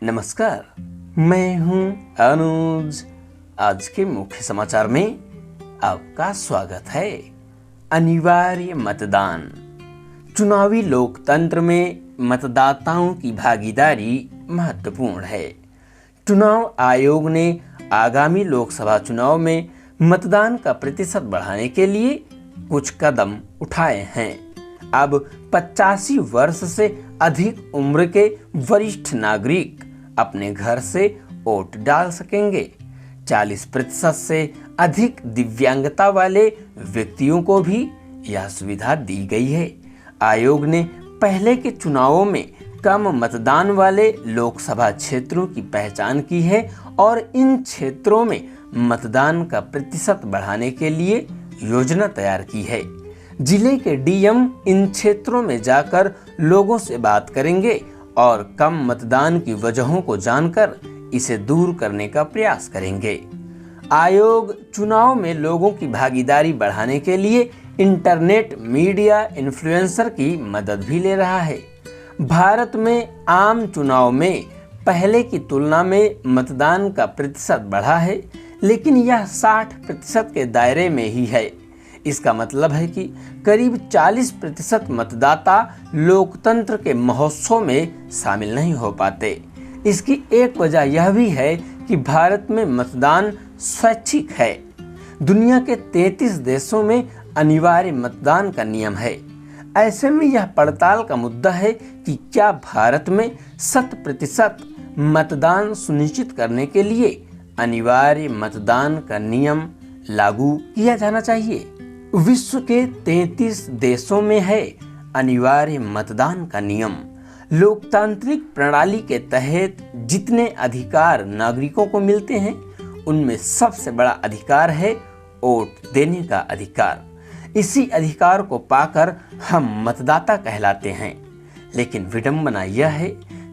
नमस्कार, मैं हूं अनुज। आज के मुख्य समाचार में आपका स्वागत है। अनिवार्य मतदान। चुनावी लोकतंत्र में मतदाताओं की भागीदारी महत्वपूर्ण है। चुनाव आयोग ने आगामी लोकसभा चुनाव में मतदान का प्रतिशत बढ़ाने के लिए कुछ कदम उठाए हैं। अब 85 वर्ष से अधिक उम्र के वरिष्ठ नागरिक अपने घर से वोट डाल सकेंगे। 40% से अधिक दिव्यांगता वाले व्यक्तियों को भी यह सुविधा दी गई है। आयोग ने पहले के चुनावों में कम मतदान वाले लोकसभा क्षेत्रों की पहचान की है और इन क्षेत्रों में मतदान का प्रतिशत बढ़ाने के लिए योजना तैयार की है। जिले के डीएम इन क्षेत्रों में जाकर लोगों से बात करेंगे और कम मतदान की वजहों को जानकर इसे दूर करने का प्रयास करेंगे। आयोग चुनाव में लोगों की भागीदारी बढ़ाने के लिए इंटरनेट मीडिया इन्फ्लुएंसर की मदद भी ले रहा है। भारत में आम चुनाव में पहले की तुलना में मतदान का प्रतिशत बढ़ा है, लेकिन यह 60% के दायरे में ही है। इसका मतलब है कि करीब 40% मतदाता लोकतंत्र के महोत्सव में शामिल नहीं हो पाते। इसकी एक वजह यह भी है कि भारत में मतदान स्वैच्छिक है। दुनिया के 33 देशों में अनिवार्य मतदान का नियम है। ऐसे में यह पड़ताल का मुद्दा है कि क्या भारत में 100% मतदान सुनिश्चित करने के लिए अनिवार्य मतदान का नियम लागू किया जाना चाहिए। विश्व के 33 देशों में है अनिवार्य मतदान का नियम। लोकतांत्रिक प्रणाली के तहत जितने अधिकार नागरिकों को मिलते हैं, उनमें सबसे बड़ा अधिकार है वोट देने का अधिकार। इसी अधिकार को पाकर हम मतदाता कहलाते हैं। लेकिन विडंबना यह है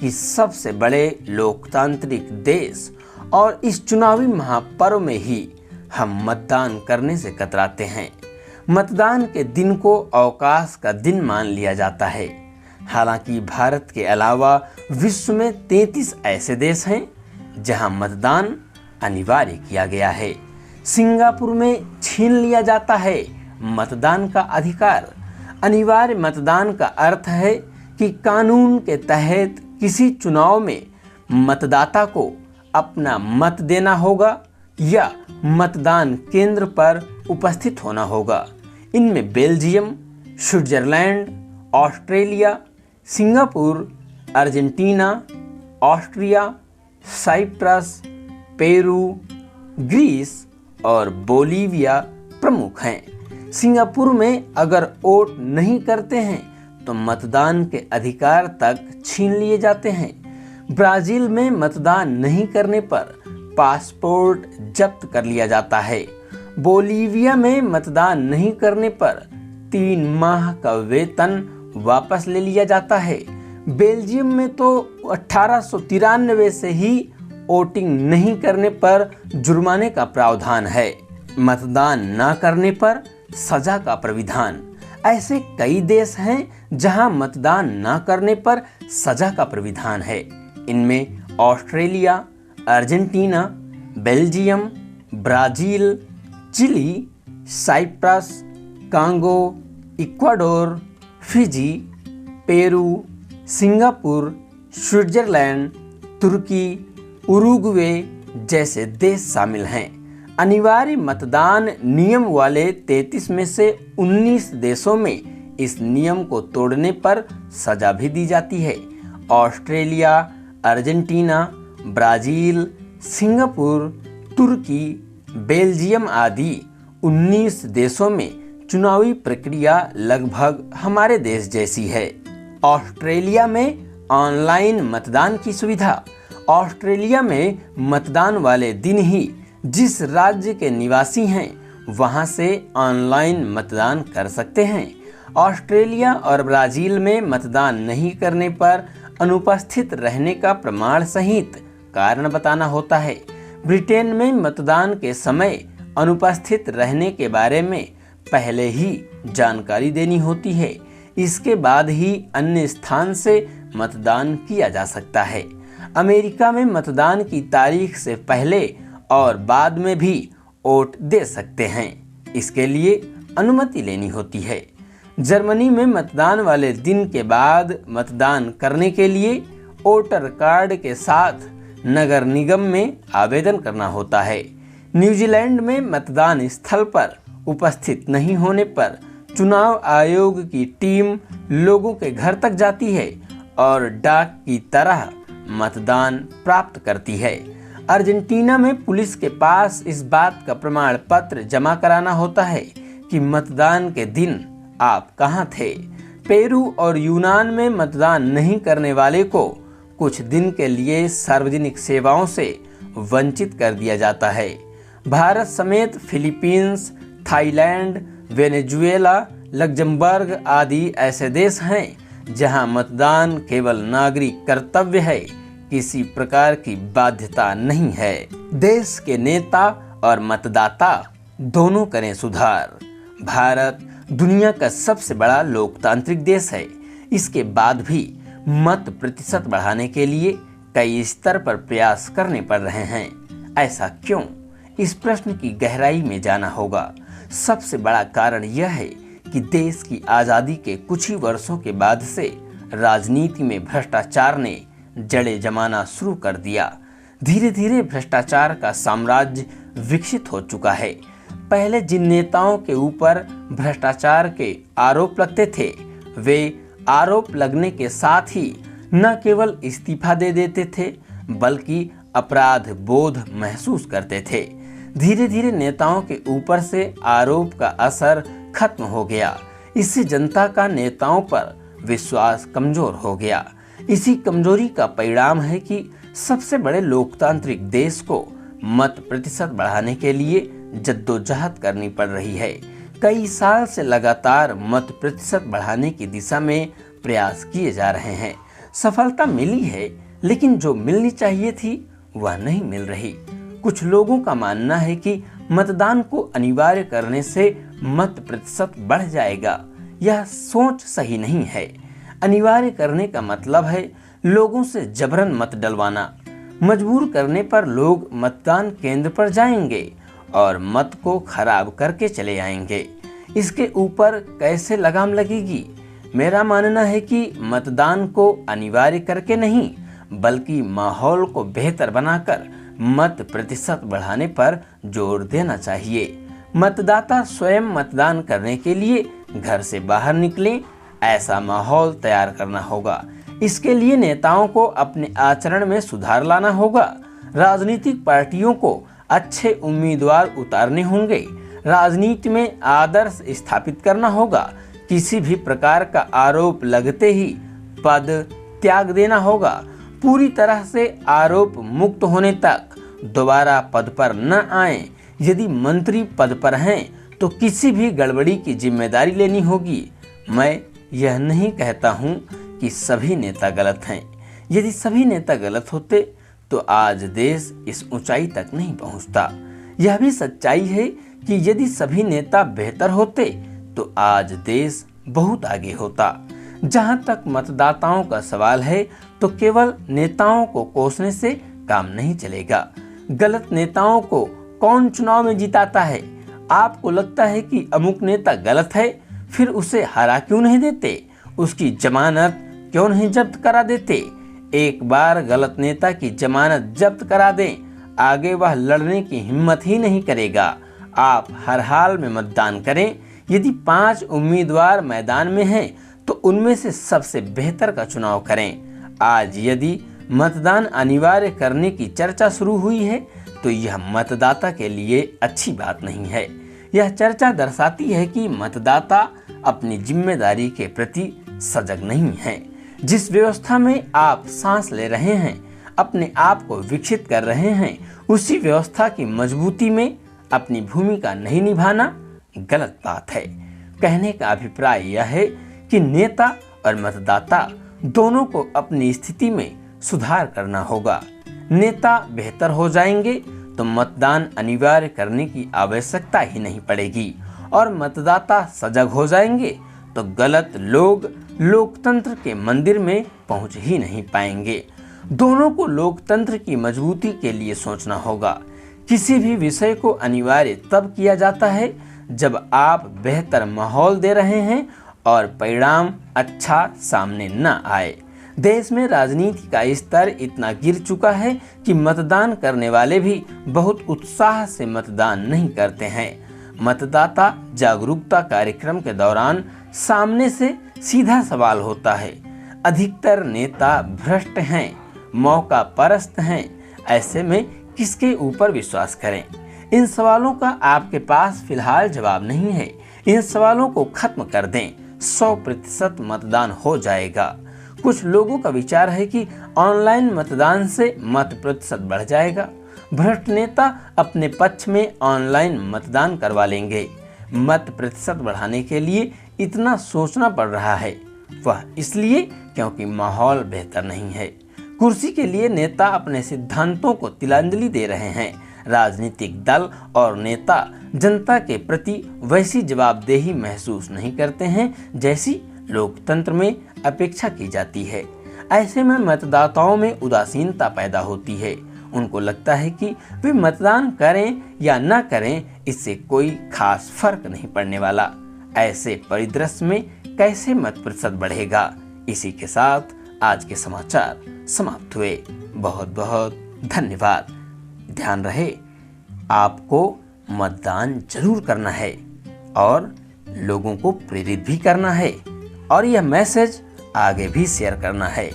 कि सबसे बड़े लोकतांत्रिक देश और इस चुनावी महापर्व में ही हम मतदान करने से कतराते हैं। मतदान के दिन को अवकाश का दिन मान लिया जाता है। हालांकि भारत के अलावा विश्व में 33 ऐसे देश हैं जहां मतदान अनिवार्य किया गया है। सिंगापुर में छीन लिया जाता है मतदान का अधिकार। अनिवार्य मतदान का अर्थ है कि कानून के तहत किसी चुनाव में मतदाता को अपना मत देना होगा या मतदान केंद्र पर उपस्थित होना होगा। इनमें Belgium, Switzerland, Australia, Singapore, Argentina, Austria, Cyprus, Peru, Greece और बोलीविया प्रमुख हैं। सिंगापुर में अगर वोट नहीं करते हैं तो मतदान के अधिकार तक छीन लिए जाते हैं। ब्राजील में मतदान नहीं करने पर पासपोर्ट जब्त कर लिया जाता है। बोलीविया में मतदान नहीं करने पर 3 माह का वेतन वापस ले लिया जाता है। बेल्जियम में तो 1893 से ही वोटिंग नहीं करने पर जुर्माने का प्रावधान है। मतदान न करने पर सजा का प्राविधान। ऐसे कई देश हैं जहां मतदान न करने पर सजा का प्राविधान है। इनमें Australia, Argentina, Belgium, Brazil, Chile, Cyprus, Congo, Ecuador, Fiji, Peru, Singapore, Switzerland, तुर्की, उरुग्वे जैसे देश शामिल हैं। अनिवार्य मतदान नियम वाले 33 में से 19 देशों में इस नियम को तोड़ने पर सजा भी दी जाती है। ऑस्ट्रेलिया, अर्जेंटीना, ब्राजील, सिंगापुर, तुर्की, बेल्जियम आदि 19 देशों में चुनावी प्रक्रिया लगभग हमारे देश जैसी है। ऑस्ट्रेलिया में ऑनलाइन मतदान की सुविधा। ऑस्ट्रेलिया में मतदान वाले दिन ही जिस राज्य के निवासी हैं वहां से ऑनलाइन मतदान कर सकते हैं। ऑस्ट्रेलिया और ब्राजील में मतदान नहीं करने पर अनुपस्थित रहने का प्रमाण सहित कारण बताना होता है। ब्रिटेन में मतदान के समय अनुपस्थित रहने के बारे में पहले ही जानकारी देनी होती है। इसके बाद ही अन्य स्थान से मतदान किया जा सकता है। अमेरिका में मतदान की तारीख से पहले और बाद में भी वोट दे सकते हैं। इसके लिए अनुमति लेनी होती है। जर्मनी में मतदान वाले दिन के बाद मतदान करने के लिए वोटर कार्ड के साथ नगर निगम में आवेदन करना होता है। न्यूजीलैंड में मतदान स्थल पर उपस्थित नहीं होने पर चुनाव आयोग की टीम लोगों के घर तक जाती है और डाक की तरह मतदान प्राप्त करती है। अर्जेंटीना में पुलिस के पास इस बात का प्रमाण पत्र जमा कराना होता है कि मतदान के दिन आप कहां थे। पेरू और यूनान में मतदान नहीं करने वाले को कुछ दिन के लिए सार्वजनिक सेवाओं से वंचित कर दिया जाता है। भारत समेत फिलीपींस, थाईलैंड, वेनेजुएला, लग्जमबर्ग आदि ऐसे देश हैं जहां मतदान केवल नागरिक कर्तव्य है, किसी प्रकार की बाध्यता नहीं है। देश के नेता और मतदाता दोनों करें सुधार। भारत दुनिया का सबसे बड़ा लोकतांत्रिक देश है। इसके बाद भी मत प्रतिशत बढ़ाने के लिए कई स्तर पर प्रयास करने पड़ रहे हैं। ऐसा क्यों? इस प्रश्न की गहराई में जाना होगा। सबसे बड़ा कारण यह है कि देश की आज़ादी के कुछ ही वर्षों के बाद से राजनीति में भ्रष्टाचार ने जड़ें जमाना शुरू कर दिया। धीरे धीरे भ्रष्टाचार का साम्राज्य विकसित हो चुका है। पहले जिन नेताओं के ऊपर भ्रष्टाचार के आरोप लगते थे, वे आरोप लगने के साथ ही न केवल इस्तीफा दे देते थे बल्कि अपराध बोध महसूस करते थे। धीरे धीरे नेताओं के ऊपर से आरोप का असर खत्म हो गया। इससे जनता का नेताओं पर विश्वास कमजोर हो गया। इसी कमजोरी का परिणाम है कि सबसे बड़े लोकतांत्रिक देश को मत प्रतिशत बढ़ाने के लिए जद्दोजहद करनी पड़ रही है। कई साल से लगातार मत प्रतिशत बढ़ाने की दिशा में प्रयास किए जा रहे हैं। सफलता मिली है, लेकिन जो मिलनी चाहिए थी वह नहीं मिल रही। कुछ लोगों का मानना है कि मतदान को अनिवार्य करने से मत प्रतिशत बढ़ जाएगा। यह सोच सही नहीं है। अनिवार्य करने का मतलब है लोगों से जबरन मत डलवाना। मजबूर करने पर लोग मतदान केंद्र पर जाएंगे और मत को खराब करके चले आएंगे। इसके ऊपर कैसे लगाम लगेगी? मेरा मानना है कि मतदान को अनिवार्य करके नहीं बल्कि माहौल को बेहतर बनाकर मत प्रतिशत बढ़ाने पर जोर देना चाहिए। मतदाता स्वयं मतदान करने के लिए घर से बाहर निकलें, ऐसा माहौल तैयार करना होगा। इसके लिए नेताओं को अपने आचरण में सुधार लाना होगा। राजनीतिक पार्टियों को अच्छे उम्मीदवार उतारने होंगे। राजनीति में आदर्श स्थापित करना होगा। किसी भी प्रकार का आरोप लगते ही पद त्याग देना होगा। पूरी तरह से आरोप मुक्त होने तक दोबारा पद पर न आएं। यदि मंत्री पद पर हैं तो किसी भी गड़बड़ी की जिम्मेदारी लेनी होगी। मैं यह नहीं कहता हूं कि सभी नेता गलत हैं। यदि सभी नेता गलत होते तो आज देश इस ऊंचाई तक नहीं पहुंचता। यह भी सच्चाई है कि यदि सभी नेता बेहतर होते तो आज देश बहुत आगे होता। जहां तक मतदाताओं का सवाल है तो केवल नेताओं को कोसने से काम नहीं चलेगा। गलत नेताओं को कौन चुनाव में जिताता है? आपको लगता है कि अमुक नेता गलत है, फिर उसे हरा क्यों नहीं देते? उसकी जमानत क्यों नहीं जब्त करा देते? एक बार गलत नेता की जमानत जब्त करा दें, आगे वह लड़ने की हिम्मत ही नहीं करेगा। आप हर हाल में मतदान करें। यदि 5 उम्मीदवार मैदान में हैं तो उनमें से सबसे बेहतर का चुनाव करें। आज यदि मतदान अनिवार्य करने की चर्चा शुरू हुई है तो यह मतदाता के लिए अच्छी बात नहीं है। यह चर्चा दर्शाती है कि मतदाता अपनी जिम्मेदारी के प्रति सजग नहीं है। जिस व्यवस्था में आप सांस ले रहे हैं, अपने आप को विकसित कर रहे हैं, उसी व्यवस्था की मजबूती में अपनी भूमिका नहीं निभाना गलत बात है। कहने का अभिप्राय यह है कि नेता और मतदाता दोनों को अपनी स्थिति में सुधार करना होगा। नेता बेहतर हो जाएंगे तो मतदान अनिवार्य करने की आवश्यकता ही नहीं पड़ेगी, और मतदाता सजग हो जाएंगे तो गलत लोग लोकतंत्र के मंदिर में पहुंच ही नहीं पाएंगे। दोनों को लोकतंत्र की मजबूती के लिए सोचना होगा। किसी भी विषय को अनिवार्य तब किया जाता है जब आप बेहतर माहौल दे रहे हैं और परिणाम अच्छा सामने न आए। देश में राजनीति का स्तर इतना गिर चुका है कि मतदान करने वाले भी बहुत उत्साह से मतदान नहीं करते हैं। मतदाता जागरूकता कार्यक्रम के दौरान सामने से सीधा सवाल होता है, अधिकतर नेता भ्रष्ट हैं, मौका परस्त हैं, ऐसे में किसके ऊपर विश्वास करें? इन सवालों का आपके पास फिलहाल जवाब नहीं है। इन सवालों को खत्म कर दें, 100% मतदान हो जाएगा। कुछ लोगों का विचार है कि ऑनलाइन मतदान से मत प्रतिशत बढ़ जाएगा। भ्रष्ट नेता अपने पक्ष में ऑनलाइन मतदान करवा लेंगे। मत प्रतिशत बढ़ाने के लिए इतना सोचना पड़ रहा है, वह इसलिए क्योंकि माहौल बेहतर नहीं है। कुर्सी के लिए नेता अपने सिद्धांतों को तिलांजलि दे रहे हैं। राजनीतिक दल और नेता जनता के प्रति वैसी जवाबदेही महसूस नहीं करते हैं जैसी लोकतंत्र में अपेक्षा की जाती है। ऐसे में मतदाताओं में उदासीनता पैदा होती है। उनको लगता है कि वे मतदान करें या न करें, इससे कोई खास फर्क नहीं पड़ने वाला। ऐसे परिदृश्य में कैसे मत प्रतिशत बढ़ेगा? इसी के साथ आज के समाचार समाप्त हुए। बहुत बहुत धन्यवाद। ध्यान रहे, आपको मतदान जरूर करना है और लोगों को प्रेरित भी करना है और यह मैसेज आगे भी शेयर करना है।